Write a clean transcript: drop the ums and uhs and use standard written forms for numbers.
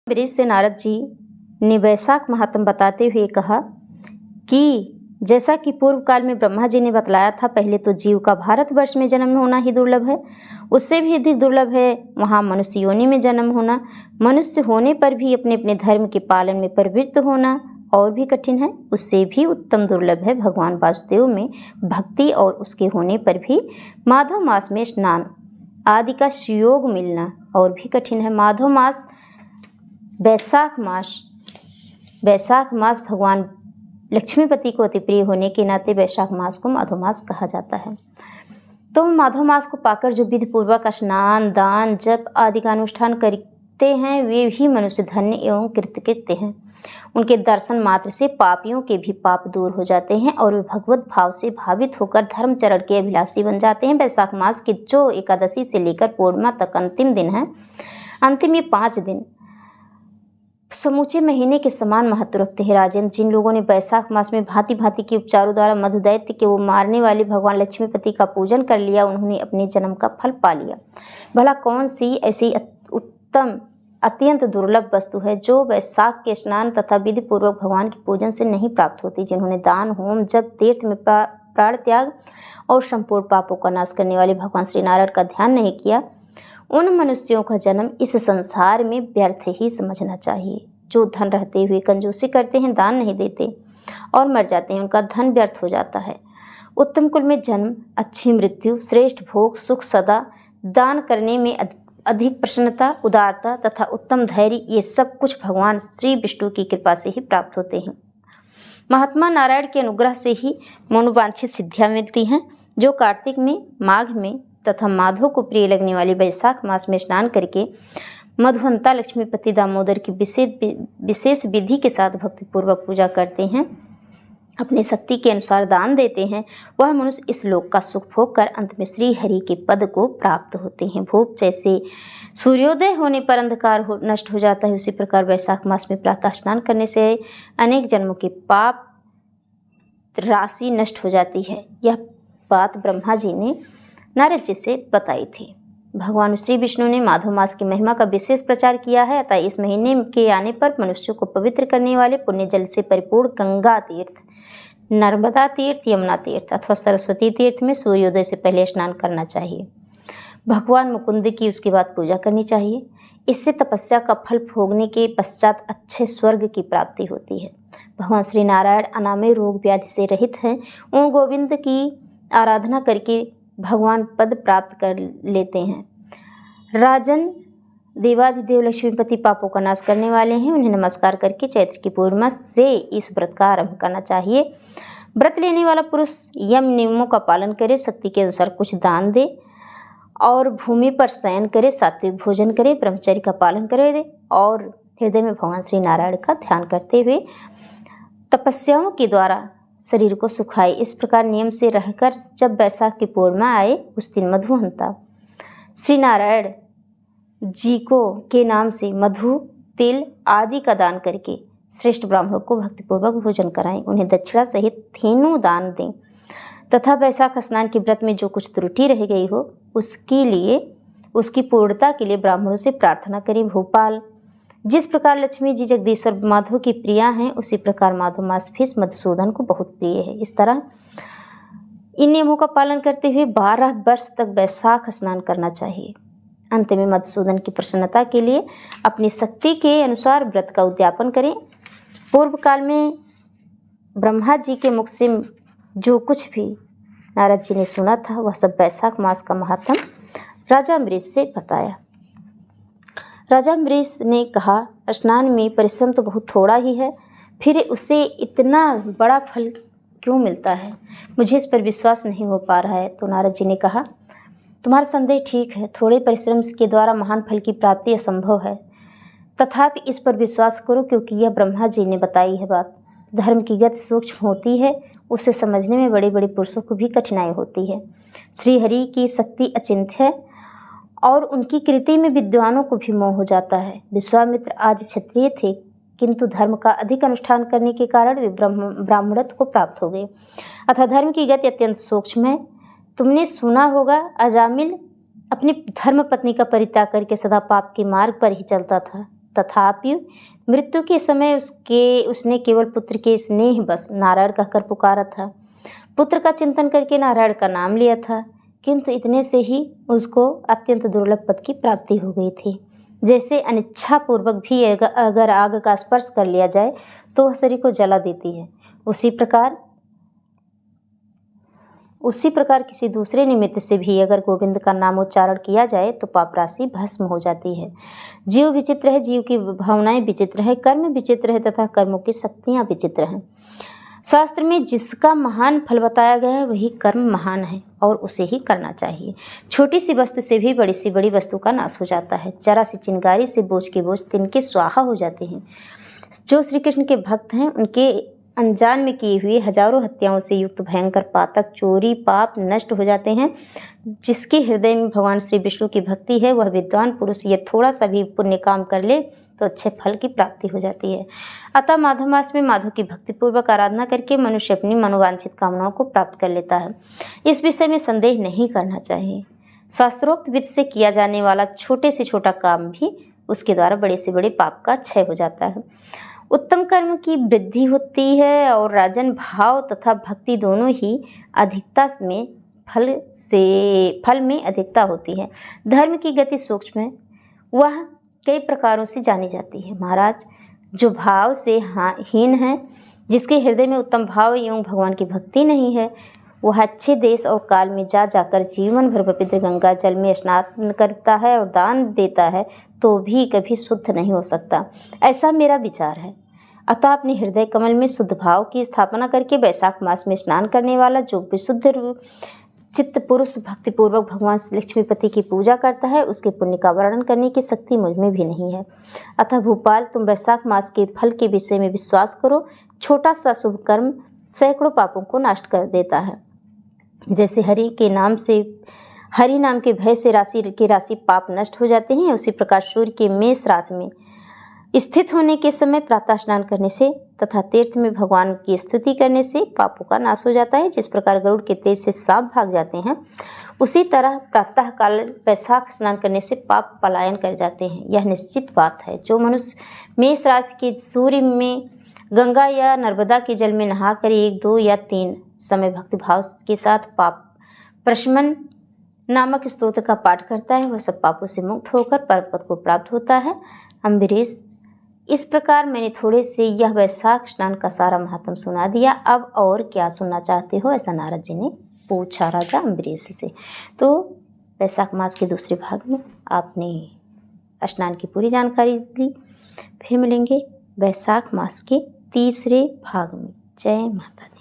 वृक्ष से नारद जी ने वैशाख महात्म बताते हुए कहा कि जैसा कि पूर्व काल में ब्रह्मा जी ने बतलाया था, पहले तो जीव का भारतवर्ष में जन्म होना ही दुर्लभ है, उससे भी अधिक दुर्लभ है वहाँ मनुष्य योनि में जन्म होना। मनुष्य होने पर भी अपने अपने धर्म के पालन में प्रवृत्त होना और भी कठिन है, उससे भी उत्तम दुर्लभ है भगवान वासुदेव में भक्ति और उसके होने पर भी माधव मास में स्नान आदि का सुयोग मिलना और भी कठिन है। माधव मास वैशाख मास भगवान लक्ष्मीपति को अति प्रिय होने के नाते वैशाख मास को माधव मास कहा जाता है। तो माधव मास को पाकर जो विधि पूर्वक स्नान दान जप आदि का अनुष्ठान करते हैं वे भी मनुष्य धन्य एवं कृतकृत्य हैं। उनके दर्शन मात्र से पापियों के भी पाप दूर हो जाते हैं और वे भगवत भाव से भावित होकर धर्मचरण के अभिलाषी बन जाते हैं। वैशाख मास की जो एकादशी से लेकर पूर्णिमा तक अंतिम दिन है, अंतिम ये 5 दिन समूचे महीने के समान महत्व रखते हैं। राजन, जिन लोगों ने वैशाख मास में भांति भांति के उपचारों द्वारा मधु दैत्य के वो मारने वाले भगवान लक्ष्मीपति का पूजन कर लिया, उन्होंने अपने जन्म का फल पा लिया। भला कौन सी ऐसी उत्तम अत्यंत दुर्लभ वस्तु है जो वैशाख के स्नान तथा विधि पूर्वक भगवान के पूजन से नहीं प्राप्त होती। जिन्होंने दान होम जब तीर्थ में प्राण त्याग और संपूर्ण पापों का नाश करने वाले भगवान श्री नारायण का ध्यान नहीं किया, उन मनुष्यों का जन्म इस संसार में व्यर्थ ही समझना चाहिए। जो धन रहते हुए कंजूसी करते हैं, दान नहीं देते और मर जाते हैं, उनका धन व्यर्थ हो जाता है। उत्तम कुल में जन्म, अच्छी मृत्यु, श्रेष्ठ भोग, सुख सदा, दान करने में अधिक प्रसन्नता, उदारता तथा उत्तम धैर्य, ये सब कुछ भगवान श्री विष्णु की कृपा से ही प्राप्त होते हैं। महात्मा नारायण के अनुग्रह से ही मनोवांछित सिद्धियाँ मिलती हैं। जो कार्तिक में, माघ में तथा माधव को प्रिय लगने वाले वैशाख मास में स्नान करके मधुवंता लक्ष्मीपति दामोदर की विशेष विधि के साथ भक्तिपूर्वक पूजा करते हैं, अपनी शक्ति के अनुसार दान देते हैं, वह मनुष्य इस लोक का सुख भोग कर अंत में श्री हरि के पद को प्राप्त होते हैं। भोग जैसे सूर्योदय होने पर अंधकार नष्ट हो जाता है, उसी प्रकार वैशाख मास में प्रातः स्नान करने से अनेक जन्मों के पाप राशि नष्ट हो जाती है। यह बात ब्रह्मा जी ने नारद जी से बताई थी। भगवान श्री विष्णु ने माधव मास की महिमा का विशेष प्रचार किया है, अतः इस महीने के आने पर मनुष्यों को पवित्र करने वाले पुण्य जल से परिपूर्ण गंगा तीर्थ, नर्मदा तीर्थ, यमुना तीर्थ अथवा सरस्वती तीर्थ में सूर्योदय से पहले स्नान करना चाहिए। भगवान मुकुंद की उसके बाद पूजा करनी चाहिए। इससे तपस्या का फल भोगने के पश्चात अच्छे स्वर्ग की प्राप्ति होती है। भगवान श्री नारायण अनामय रोग व्याधि से रहित हैं। उन गोविंद की आराधना करके भगवान पद प्राप्त कर लेते हैं। राजन, देवाधिदेव लक्ष्मीपति पापों का नाश करने वाले हैं। उन्हें नमस्कार करके चैत्र की पूर्णिमा से इस व्रत का आरंभ करना चाहिए। व्रत लेने वाला पुरुष यम नियमों का पालन करे, शक्ति के अनुसार कुछ दान दे और भूमि पर शयन करे, सात्विक भोजन करे, ब्रह्मचर्य का पालन करे और हृदय में भगवान श्री नारायण का ध्यान करते हुए तपस्याओं के द्वारा शरीर को सुखाए। इस प्रकार नियम से रहकर जब वैशाख की पूर्णिमा आए उस दिन मधुवंता श्री नारायण जी को के नाम से मधु, तिल आदि का दान करके श्रेष्ठ ब्राह्मणों को भक्तिपूर्वक भोजन कराएं। उन्हें दक्षिणा सहित धेनु दान दें तथा वैशाख स्नान के व्रत में जो कुछ त्रुटि रह गई हो उसकी पूर्णता के लिए ब्राह्मणों से प्रार्थना करें। भोपाल, जिस प्रकार लक्ष्मी जी जगदीश्वर माधव की प्रिया हैं, उसी प्रकार माधव मास भी मधुसूदन को बहुत प्रिय है। इस तरह इन नियमों का पालन करते हुए 12 वर्ष तक वैशाख स्नान करना चाहिए। अंत में मधुसूदन की प्रसन्नता के लिए अपनी शक्ति के अनुसार व्रत का उद्यापन करें। पूर्व काल में ब्रह्मा जी के मुख से जो कुछ भी नारद जी ने सुना था वह सब वैशाख मास का महात्म राजा अम्बरीश से बताया। राजा अम्बरीश ने कहा, स्नान में परिश्रम तो बहुत थोड़ा ही है, फिर उसे इतना बड़ा फल क्यों मिलता है? मुझे इस पर विश्वास नहीं हो पा रहा है। तो नारद जी ने कहा, तुम्हारा संदेह ठीक है, थोड़े परिश्रम के द्वारा महान फल की प्राप्ति असंभव है, तथापि इस पर विश्वास करो क्योंकि यह ब्रह्मा जी ने बताई है बात। धर्म की गति सूक्ष्म होती है, उसे समझने में बड़े बड़े पुरुषों को भी कठिनाई होती है। श्री हरि की शक्ति अचिंत्य है और उनकी कृति में विद्वानों को भी मोह हो जाता है। विश्वामित्र आदि क्षत्रिय थे, किंतु धर्म का अधिक अनुष्ठान करने के कारण वे ब्राह्मणत्व को प्राप्त हो गए। अतः धर्म की गति अत्यंत सूक्ष्म है। तुमने सुना होगा, अजामिल अपनी धर्म पत्नी का परित्याग करके सदा पाप के मार्ग पर ही चलता था, तथापि मृत्यु के समय उसने केवल पुत्र के स्नेह बस नारायण कहकर पुकारा था। पुत्र का चिंतन करके नारायण का नाम लिया था, किंतु इतने से ही उसको अत्यंत दुर्लभ पद की प्राप्ति हो गई थी। जैसे अनिच्छा पूर्वक भी अगर आग का स्पर्श कर लिया जाए तो वह शरीर को जला देती है, उसी प्रकार किसी दूसरे निमित्त से भी अगर गोविंद का नामोच्चारण किया जाए तो पाप राशि भस्म हो जाती है। जीव विचित्र है, जीव की भावनाएं विचित्र है, कर्म विचित्र है तथा कर्मों की शक्तियां विचित्र हैं। शास्त्र में जिसका महान फल बताया गया है वही कर्म महान है और उसे ही करना चाहिए। छोटी सी वस्तु से भी बड़ी सी बड़ी वस्तु का नाश हो जाता है। जरा सी चिंगारी से बोझ के बोझ तिनके स्वाहा हो जाते हैं। जो श्री कृष्ण के भक्त हैं उनके अनजान में किए हुए हजारों हत्याओं से युक्त भयंकर पातक चोरी पाप नष्ट हो जाते हैं। जिसके हृदय में भगवान श्री विष्णु की भक्ति है वह विद्वान पुरुष ये थोड़ा सा भी पुण्य काम कर ले तो अच्छे फल की प्राप्ति हो जाती है। अतः माधव मास में माधव की भक्तिपूर्वक आराधना करके मनुष्य अपनी मनोवांछित कामनाओं को प्राप्त कर लेता है। इस विषय में संदेह नहीं करना चाहिए। शास्त्रोक्त विधि से किया जाने वाला छोटे से छोटा काम भी उसके द्वारा बड़े से बड़े पाप का क्षय हो जाता है। उत्तम कर्म की वृद्धि होती है और राजन भाव तथा भक्ति दोनों ही अधिकता में फल में अधिकता होती है। धर्म की गति सूक्ष्म है, वह कई प्रकारों से जानी जाती है। महाराज, जो भाव से हीन है, जिसके हृदय में उत्तम भाव एवं भगवान की भक्ति नहीं है, वह अच्छे देश और काल में जाकर जीवन भर पवित्र गंगा जल में स्नान करता है और दान देता है तो भी कभी शुद्ध नहीं हो सकता। ऐसा मेरा विचार है। अतः अपने हृदय कमल में शुद्ध भाव की स्थापना करके वैशाख मास में स्नान करने वाला जो विशुद्ध चित्त पुरुष भक्तिपूर्वक भगवान लक्ष्मीपति की पूजा करता है उसके पुण्य का वर्णन करने की शक्ति मुझ में भी नहीं है। अतः भूपाल, तुम वैशाख मास के फल के विषय में विश्वास करो। छोटा सा शुभ कर्म सैकड़ों पापों को नष्ट कर देता है। जैसे हरि नाम के भय से राशि पाप नष्ट हो जाते हैं, उसी प्रकार सूर्य के मेष राशि में स्थित होने के समय प्रातः स्नान करने से तथा तीर्थ में भगवान की स्तुति करने से पापों का नाश हो जाता है। जिस प्रकार गरुड़ के तेज से सांप भाग जाते हैं, उसी तरह प्रातः काल वैशाख स्नान करने से पाप पलायन कर जाते हैं। यह निश्चित बात है। जो मनुष्य मेष राशि के सूर्य में गंगा या नर्मदा के जल में नहाकर 1, 2 या 3 समय भक्तिभाव के साथ पाप प्रशमन नामक स्तोत्र का पाठ करता है, वह सब पापों से मुक्त होकर परम पद को प्राप्त होता है। अम्बरीश, इस प्रकार मैंने थोड़े से यह वैशाख स्नान का सारा महात्म सुना दिया। अब और क्या सुनना चाहते हो, ऐसा नारद जी ने पूछा राजा अम्बरीश से। तो वैशाख मास के दूसरे भाग में आपने स्नान की पूरी जानकारी ली। फिर मिलेंगे वैशाख मास के तीसरे भाग में। जय माता दी।